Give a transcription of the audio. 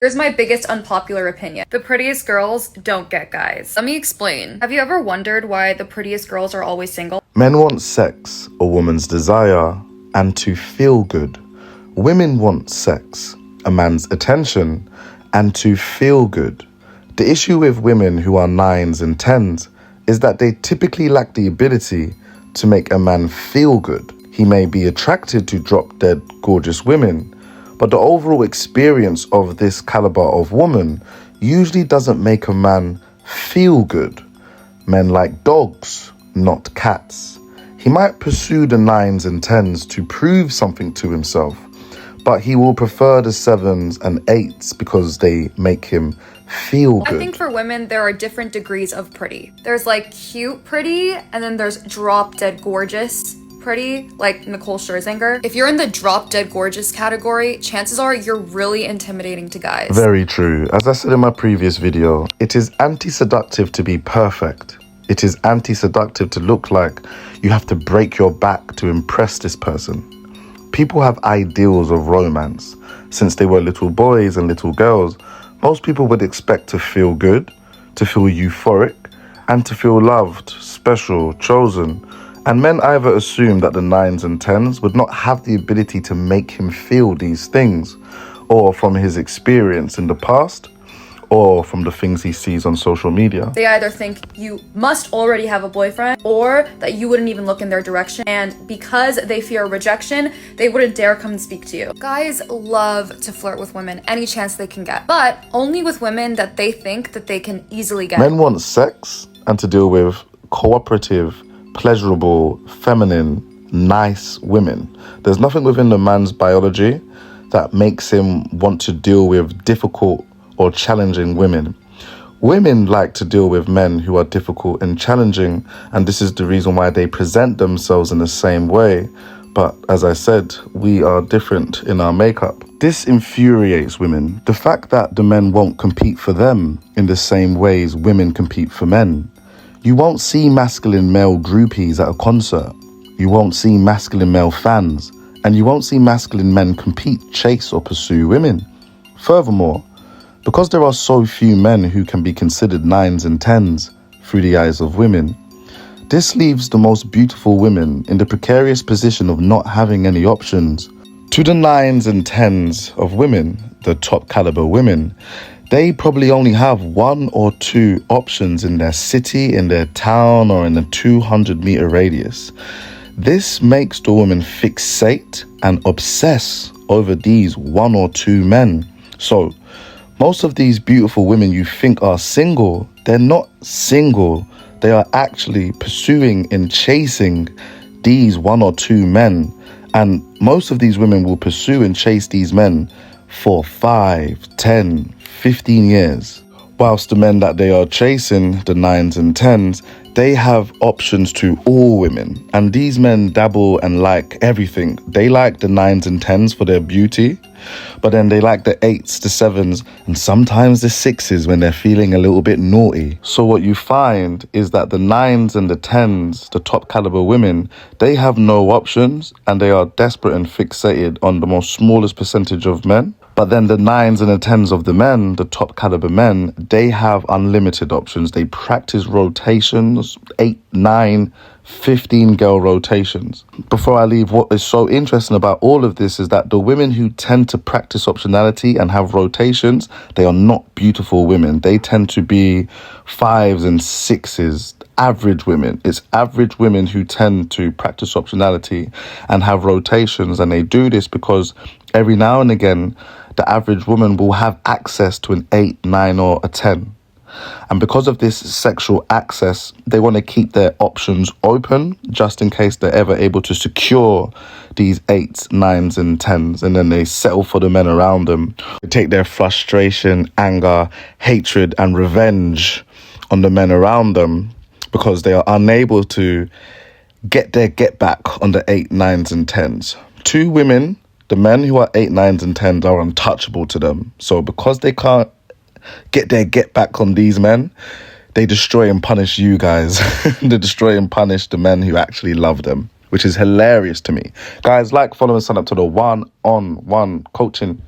Here's my biggest unpopular opinion. The prettiest girls don't get guys. Let me explain. Have you ever wondered why the prettiest girls are always single? Men want sex, a woman's desire, and to feel good. Women want sex, a man's attention, and to feel good. The issue with women who are 9s and 10s is that they typically lack the ability to make a man feel good. He may be attracted to drop-dead gorgeous women, but the overall experience of this caliber of woman usually doesn't make a man feel good. Men like dogs, not cats. He might pursue the 9s and 10s to prove something to himself, but he will prefer the 7s and 8s because they make him feel good. I think for women, there are different degrees of pretty. There's like cute pretty, and then there's drop-dead gorgeous pretty, like Nicole Scherzinger. If you're in the drop-dead gorgeous category, chances are you're really intimidating to guys. Very true. As I said in my previous video, it is anti-seductive to be perfect. It is anti-seductive to look like you have to break your back to impress this person. People have ideals of romance. Since they were little boys and little girls, most people would expect to feel good, to feel euphoric, and to feel loved, special, chosen. And men either assume that the 9s and 10s would not have the ability to make him feel these things, or from his experience in the past, or from the things he sees on social media. They either think you must already have a boyfriend, or that you wouldn't even look in their direction, and because they fear rejection, they wouldn't dare come and speak to you. Guys love to flirt with women any chance they can get, but only with women that they think that they can easily get. Men want sex and to deal with cooperative, pleasurable, feminine, nice women. There's nothing within the man's biology that makes him want to deal with difficult or challenging women. Women like to deal with men who are difficult and challenging, and this is the reason why they present themselves in the same way. But as I said, we are different in our makeup. This infuriates women. The fact that the men won't compete for them in the same ways women compete for men. You won't see masculine male groupies at a concert. You won't see masculine male fans. And you won't see masculine men compete, chase or pursue women. Furthermore, because there are so few men who can be considered 9s and 10s through the eyes of women, this leaves the most beautiful women in the precarious position of not having any options. To the 9s and 10s of women, the top caliber women, they probably only have 1 or 2 options in their city, in their town, or in a 200-meter radius. This makes the woman fixate and obsess over these 1 or 2 men. So, most of these beautiful women you think are single, they're not single. They are actually pursuing and chasing these 1 or 2 men. And most of these women will pursue and chase these men for 5, 10, 15 years. Whilst the men that they are chasing, the 9s and 10s, they have options to all women. And these men dabble and like everything. They like the 9s and 10s for their beauty, but then they like the 8s, the 7s, and sometimes the 6s when they're feeling a little bit naughty. So what you find is that the 9s and the 10s, the top caliber women, they have no options and they are desperate and fixated on the most smallest percentage of men. But then the 9s and the 10s of the men, the top caliber men, they have unlimited options. They practice rotations, 8, 9, 15 girl rotations. Before I leave, what is so interesting about all of this is that the women who tend to practice optionality and have rotations, they are not beautiful women. They tend to be 5s and 6s, average women. It's average women who tend to practice optionality and have rotations, and they do this because every now and again, the average woman will have access to an 8, 9, or a 10. And because of this sexual access, they want to keep their options open just in case they're ever able to secure these 8s, 9s, and 10s. And then they settle for the men around them. They take their frustration, anger, hatred, and revenge on the men around them because they are unable to get their get back on the 8, 9s, and 10s. 2 women, the men who are 8, 9s, and 10s are untouchable to them. So because they can't get their get back on these men, they destroy and punish you guys. They destroy and punish the men who actually love them, which is hilarious to me. Guys, like, follow, and sign up to the one-on-one coaching.